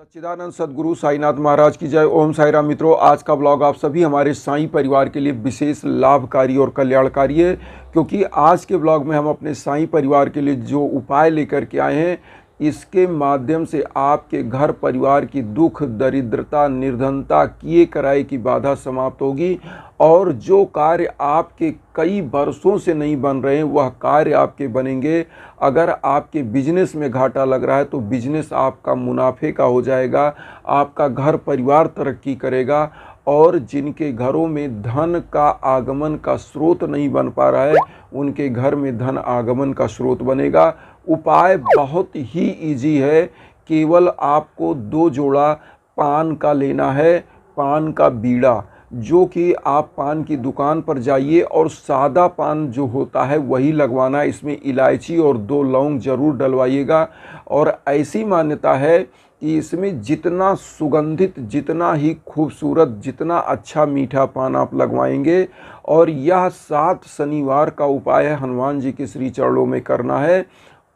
सच्चिदानंद सद्गुरु साईनाथ महाराज की जय। ओम साई राम। मित्रों, आज का ब्लॉग आप सभी हमारे साईं परिवार के लिए विशेष लाभकारी और कल्याणकारी है, क्योंकि आज के ब्लॉग में हम अपने साईं परिवार के लिए जो उपाय लेकर के आए हैं, इसके माध्यम से आपके घर परिवार की दुख, दरिद्रता, निर्धनता, किए कराए की बाधा समाप्त होगी और जो कार्य आपके कई वर्षों से नहीं बन रहे हैं वह कार्य आपके बनेंगे। अगर आपके बिजनेस में घाटा लग रहा है तो बिजनेस आपका मुनाफे का हो जाएगा, आपका घर परिवार तरक्की करेगा और जिनके घरों में धन का आगमन का स्रोत नहीं बन पा रहा है उनके घर में धन आगमन का स्रोत बनेगा। उपाय बहुत ही इजी है, केवल आपको 2 जोड़ा पान का लेना है, पान का बीड़ा, जो कि आप पान की दुकान पर जाइए और सादा पान जो होता है वही लगवाना है। इसमें इलायची और 2 लौंग जरूर डलवाइएगा। और ऐसी मान्यता है कि इसमें जितना सुगंधित, जितना ही खूबसूरत, जितना अच्छा मीठा पान आप लगवाएंगे, और यह 7 शनिवार का उपाय है, हनुमान जी के श्री चरणों में करना है,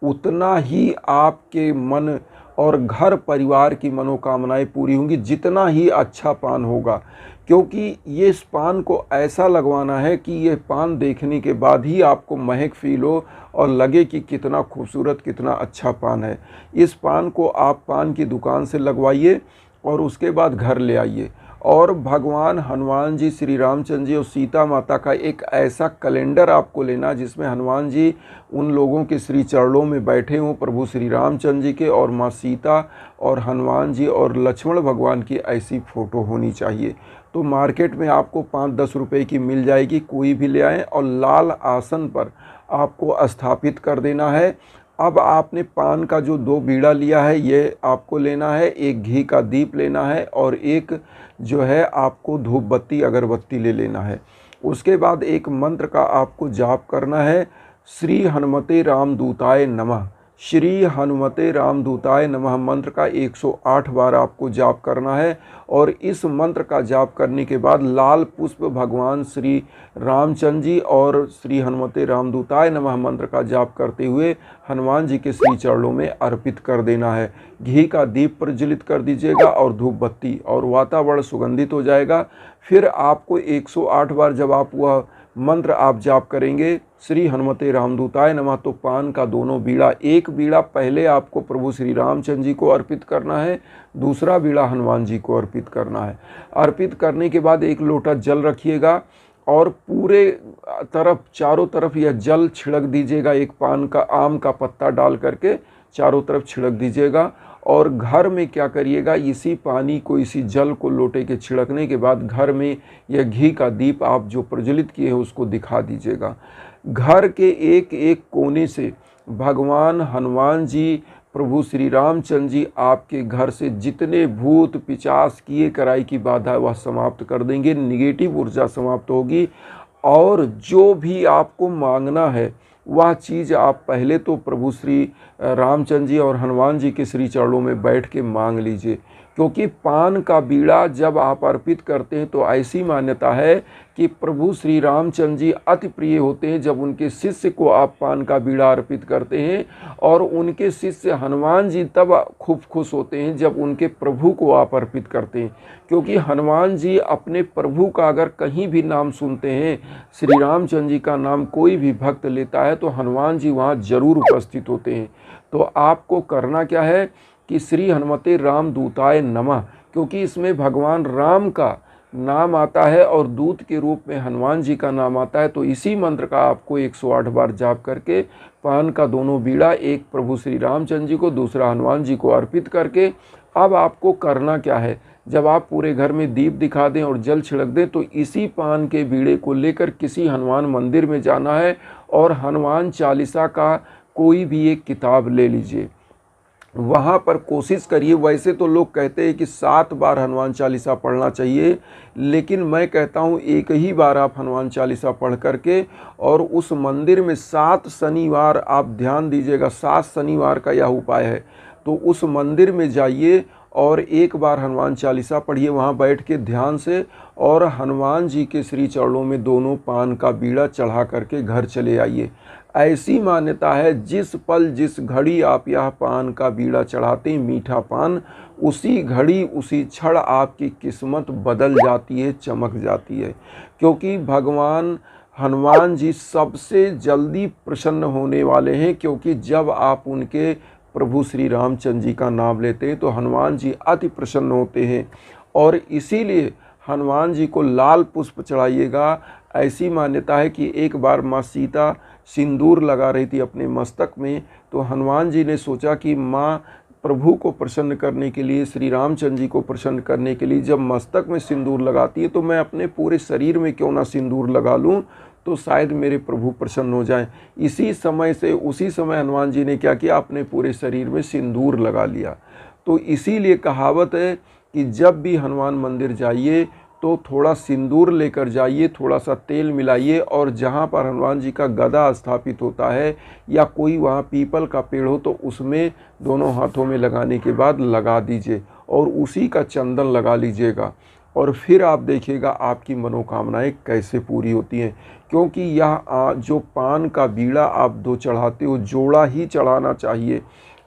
उतना ही आपके मन और घर परिवार की मनोकामनाएं पूरी होंगी, जितना ही अच्छा पान होगा। क्योंकि ये इस पान को ऐसा लगवाना है कि ये पान देखने के बाद ही आपको महक फील हो और लगे कि कितना खूबसूरत, कितना अच्छा पान है। इस पान को आप पान की दुकान से लगवाइए और उसके बाद घर ले आइए और भगवान हनुमान जी, श्री रामचंद्र जी और सीता माता का एक ऐसा कैलेंडर आपको लेना जिसमें हनुमान जी उन लोगों के श्री चरणों में बैठे हों, प्रभु श्री रामचंद्र जी के, और माँ सीता और हनुमान जी और लक्ष्मण भगवान की ऐसी फ़ोटो होनी चाहिए। तो मार्केट में आपको 5-10 रुपए की मिल जाएगी, कोई भी ले आएँ, और लाल आसन पर आपको स्थापित कर देना है। अब आपने पान का जो 2 बीड़ा लिया है ये आपको लेना है, एक घी का दीप लेना है और एक जो है आपको धूप बत्ती, अगरबत्ती ले लेना है। उसके बाद एक मंत्र का आपको जाप करना है, श्री हनुमते रामदूताय नमः। श्री हनुमते रामदूताय नमः मंत्र का 108 बार आपको जाप करना है। और इस मंत्र का जाप करने के बाद लाल पुष्प भगवान श्री रामचंद्र जी और श्री हनुमते रामदूताय नमः मंत्र का जाप करते हुए हनुमान जी के श्री चरणों में अर्पित कर देना है। घी का दीप प्रज्वलित कर दीजिएगा और धूप बत्ती, और वातावरण सुगंधित हो जाएगा। फिर आपको 108 बार जब आप वह मंत्र आप जाप करेंगे, श्री हनुमते रामदूताय नमः, तो पान का दोनों बीड़ा, एक बीड़ा पहले आपको प्रभु श्री रामचंद्र जी को अर्पित करना है, दूसरा बीड़ा हनुमान जी को अर्पित करना है। अर्पित करने के बाद एक लोटा जल रखिएगा और पूरे तरफ, चारों तरफ यह जल छिड़क दीजिएगा। एक पान का, आम का पत्ता डाल करके चारों तरफ छिड़क दीजिएगा। और घर में क्या करिएगा, इसी पानी को, इसी जल को लोटे के छिड़कने के बाद घर में यह घी का दीप आप जो प्रज्वलित किए हैं उसको दिखा दीजिएगा। घर के एक एक कोने से भगवान हनुमान जी, प्रभु श्री रामचंद्र जी आपके घर से जितने भूत पिशाच, किए कराई की बाधा है वह समाप्त कर देंगे, निगेटिव ऊर्जा समाप्त होगी। और जो भी आपको मांगना है वह चीज़ आप पहले तो प्रभु श्री रामचंद्र जी और हनुमान जी के श्री चरणों में बैठ के मांग लीजिए। क्योंकि पान का बीड़ा जब आप अर्पित करते हैं तो ऐसी मान्यता है कि प्रभु श्री रामचंद्र जी अति प्रिय होते हैं जब उनके शिष्य को आप पान का बीड़ा अर्पित करते हैं, और उनके शिष्य हनुमान जी तब खूब खुश होते हैं जब उनके प्रभु को आप अर्पित करते हैं। क्योंकि हनुमान जी अपने प्रभु का अगर कहीं भी नाम सुनते हैं, श्री रामचंद्र जी का नाम कोई भी भक्त लेता है तो हनुमान जी वहाँ जरूर उपस्थित होते हैं। तो आपको करना क्या है कि श्री हनुमते रामदूताय नमः, क्योंकि इसमें भगवान राम का नाम आता है और दूत के रूप में हनुमान जी का नाम आता है। तो इसी मंत्र का आपको 108 बार जाप करके पान का दोनों बीड़ा, एक प्रभु श्री रामचंद्र जी को, दूसरा हनुमान जी को अर्पित करके, अब आपको करना क्या है, जब आप पूरे घर में दीप दिखा दें और जल छिड़क दें तो इसी पान के बीड़े को लेकर किसी हनुमान मंदिर में जाना है और हनुमान चालीसा का कोई भी एक किताब ले लीजिए। वहाँ पर कोशिश करिए, वैसे तो लोग कहते हैं कि 7 बार हनुमान चालीसा पढ़ना चाहिए, लेकिन मैं कहता हूँ एक ही बार आप हनुमान चालीसा पढ़ करके, और उस मंदिर में 7 शनिवार आप ध्यान दीजिएगा, 7 शनिवार का यह उपाय है। तो उस मंदिर में जाइए और एक बार हनुमान चालीसा पढ़िए वहाँ बैठ के ध्यान से, और हनुमान जी के श्री चरणों में दोनों पान का बीड़ा चढ़ा करके घर चले आइए। ऐसी मान्यता है जिस पल जिस घड़ी आप यह पान का बीड़ा चढ़ाते हैं, मीठा पान, उसी घड़ी उसी क्षण आपकी किस्मत बदल जाती है, चमक जाती है। क्योंकि भगवान हनुमान जी सबसे जल्दी प्रसन्न होने वाले हैं, क्योंकि जब आप उनके प्रभु श्री रामचंद्र जी का नाम लेते हैं तो हनुमान जी अति प्रसन्न होते हैं। और इसीलिए हनुमान जी को लाल पुष्प चढ़ाइएगा। ऐसी मान्यता है कि एक बार माँ सीता सिंदूर लगा रही थी अपने मस्तक में, तो हनुमान जी ने सोचा कि माँ प्रभु को प्रसन्न करने के लिए, श्री रामचंद्र जी को प्रसन्न करने के लिए जब मस्तक में सिंदूर लगाती है तो मैं अपने पूरे शरीर में क्यों ना सिंदूर लगा लूं, तो शायद मेरे प्रभु प्रसन्न हो जाएं। उसी समय हनुमान जी ने क्या किया, अपने पूरे शरीर में सिंदूर लगा लिया। तो इसीलिए कहावत है कि जब भी हनुमान मंदिर जाइए तो थोड़ा सिंदूर लेकर जाइए, थोड़ा सा तेल मिलाइए, और जहाँ पर हनुमान जी का गदा स्थापित होता है या कोई वहाँ पीपल का पेड़ हो तो उसमें दोनों हाथों में लगाने के बाद लगा दीजिए और उसी का चंदन लगा लीजिएगा। और फिर आप देखिएगा आपकी मनोकामनाएं कैसे पूरी होती हैं। क्योंकि यह जो पान का बीड़ा आप दो चढ़ाते हो, जोड़ा ही चढ़ाना चाहिए,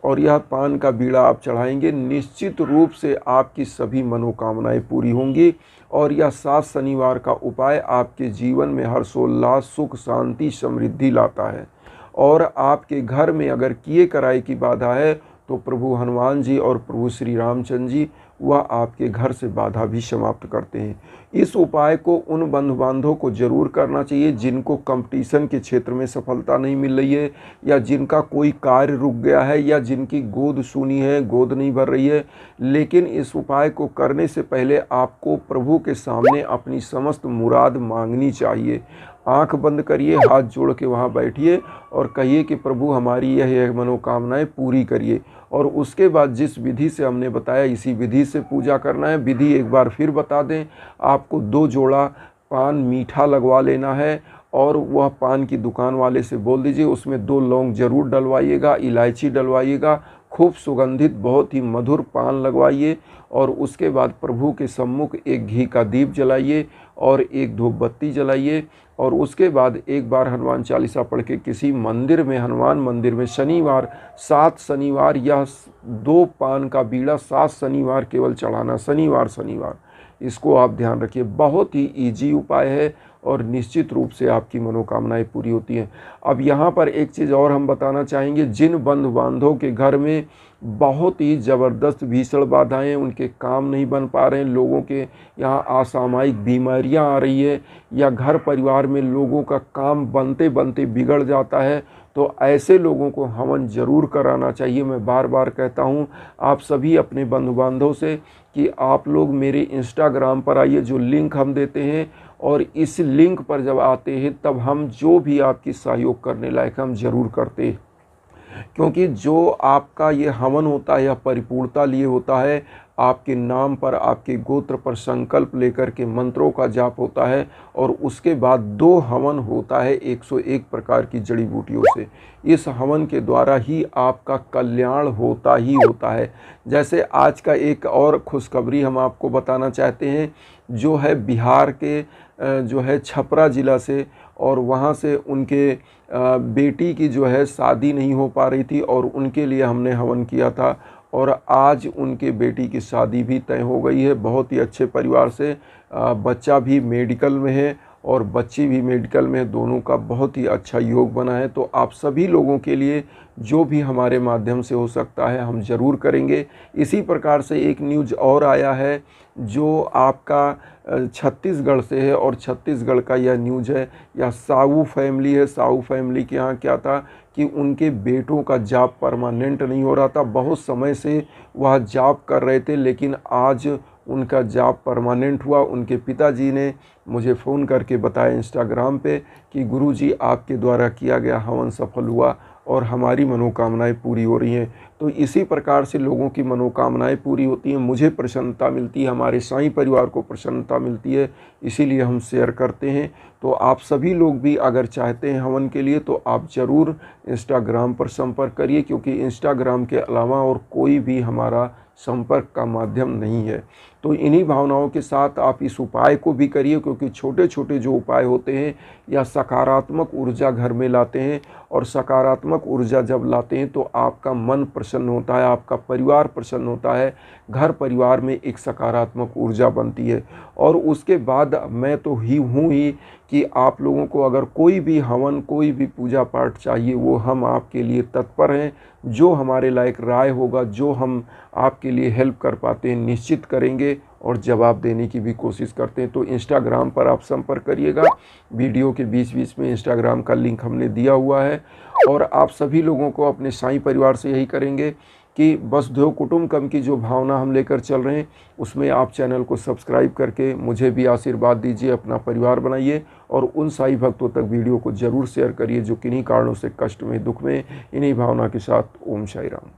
और यह पान का बीड़ा आप चढ़ाएंगे, निश्चित रूप से आपकी सभी मनोकामनाएं पूरी होंगी। और यह 7 शनिवार का उपाय आपके जीवन में हर्षोल्लास, सुख, शांति, समृद्धि लाता है। और आपके घर में अगर किए कराए की बाधा है तो प्रभु हनुमान जी और प्रभु श्री रामचंद्र जी वह आपके घर से बाधा भी समाप्त करते हैं। इस उपाय को उन बंधु बांधवों को जरूर करना चाहिए जिनको कंपटीशन के क्षेत्र में सफलता नहीं मिल रही है, या जिनका कोई कार्य रुक गया है, या जिनकी गोद सूनी है, गोद नहीं भर रही है। लेकिन इस उपाय को करने से पहले आपको प्रभु के सामने अपनी समस्त मुराद मांगनी चाहिए। आंख बंद करिए, हाथ जोड़ के वहाँ बैठिए और कहिए कि प्रभु हमारी यह मनोकामनाएं पूरी करिए। और उसके बाद जिस विधि से हमने बताया इसी विधि से पूजा करना है। विधि एक बार फिर बता दें, आपको 2 जोड़ा पान मीठा लगवा लेना है, और वह पान की दुकान वाले से बोल दीजिए उसमें 2 लौंग जरूर डलवाइएगा, इलायची डलवाइएगा, खूब सुगंधित बहुत ही मधुर पान लगवाइए। और उसके बाद प्रभु के सम्मुख एक घी का दीप जलाइए और एक धूप बत्ती जलाइए। और उसके बाद एक बार हनुमान चालीसा पढ़ के किसी मंदिर में, हनुमान मंदिर में शनिवार 7 शनिवार यह 2 पान का बीड़ा 7 शनिवार केवल चढ़ाना, शनिवार इसको आप ध्यान रखिए। बहुत ही ईजी उपाय है और निश्चित रूप से आपकी मनोकामनाएं पूरी होती हैं। अब यहाँ पर एक चीज़ और हम बताना चाहेंगे, जिन बंधु बांधवों के घर में बहुत ही ज़बरदस्त भीषण बाधाएं, उनके काम नहीं बन पा रहे हैं, लोगों के यहाँ असामयिक बीमारियां आ रही है, या घर परिवार में लोगों का काम बनते बनते बिगड़ जाता है, तो ऐसे लोगों को हवन जरूर कराना चाहिए। मैं बार बार कहता हूँ आप सभी अपने बंधु बांधवों से कि आप लोग मेरे इंस्टाग्राम पर आइए, जो लिंक हम देते हैं, और इस लिंक पर जब आते हैं तब हम जो भी आपकी सहयोग करने लायक हम जरूर करते हैं। क्योंकि जो आपका ये हवन होता है यह परिपूर्णता लिए होता है, आपके नाम पर, आपके गोत्र पर संकल्प लेकर के मंत्रों का जाप होता है, और उसके बाद 2 हवन होता है 101 प्रकार की जड़ी बूटियों से। इस हवन के द्वारा ही आपका कल्याण होता ही होता है। जैसे आज का एक और खुशखबरी हम आपको बताना चाहते हैं, जो है बिहार के जो है छपरा ज़िला से, और वहाँ से उनके बेटी की जो है शादी नहीं हो पा रही थी, और उनके लिए हमने हवन किया था, और आज उनके बेटी की शादी भी तय हो गई है। बहुत ही अच्छे परिवार से, बच्चा भी मेडिकल में है और बच्ची भी मेडिकल में है, दोनों का बहुत ही अच्छा योग बना है। तो आप सभी लोगों के लिए जो भी हमारे माध्यम से हो सकता है हम ज़रूर करेंगे। इसी प्रकार से एक न्यूज़ और आया है जो आपका छत्तीसगढ़ से है, और छत्तीसगढ़ का यह न्यूज़ है, यह साहू फैमिली है। साहू फैमिली के यहाँ क्या था कि उनके बेटों का जॉब परमानेंट नहीं हो रहा था, बहुत समय से वह जॉब कर रहे थे, लेकिन आज उनका जॉब परमानेंट हुआ। उनके पिताजी ने मुझे फ़ोन करके बताया इंस्टाग्राम पे कि गुरुजी आपके द्वारा किया गया हवन सफल हुआ और हमारी मनोकामनाएं पूरी हो रही हैं। तो इसी प्रकार से लोगों की मनोकामनाएं पूरी होती हैं, मुझे प्रसन्नता मिलती है, हमारे साईं परिवार को प्रसन्नता मिलती है, इसीलिए हम शेयर करते हैं। तो आप सभी लोग भी अगर चाहते हैं हवन के लिए तो आप ज़रूर इंस्टाग्राम पर संपर्क करिए, क्योंकि इंस्टाग्राम के अलावा और कोई भी हमारा संपर्क का माध्यम नहीं है। तो इन्हीं भावनाओं के साथ आप इस उपाय को भी करिए, क्योंकि छोटे छोटे जो उपाय होते हैं या सकारात्मक ऊर्जा घर में लाते हैं, और सकारात्मक ऊर्जा जब लाते हैं तो आपका मन प्रसन्न होता है, आपका परिवार प्रसन्न होता है, घर परिवार में एक सकारात्मक ऊर्जा बनती है। और उसके बाद मैं तो हूँ ही कि आप लोगों को अगर कोई भी हवन, कोई भी पूजा पाठ चाहिए, वो हम आपके लिए तत्पर हैं। जो हमारे लायक राय होगा, जो हम आपके लिए हेल्प कर पाते हैं, निश्चित करेंगे और जवाब देने की भी कोशिश करते हैं। तो इंस्टाग्राम पर आप संपर्क करिएगा, वीडियो के बीच बीच में इंस्टाग्राम का लिंक हमने दिया हुआ है। और आप सभी लोगों को अपने साईं परिवार से यही करेंगे कि वसुधैव कुटुंबकम की जो भावना हम लेकर चल रहे हैं, उसमें आप चैनल को सब्सक्राइब करके मुझे भी आशीर्वाद दीजिए, अपना परिवार बनाइए, और उन साईं भक्तों तक वीडियो को ज़रूर शेयर करिए जो किन्हीं कारणों से कष्ट में, दुख में, इन्हीं भावना के साथ। ओम साई राम।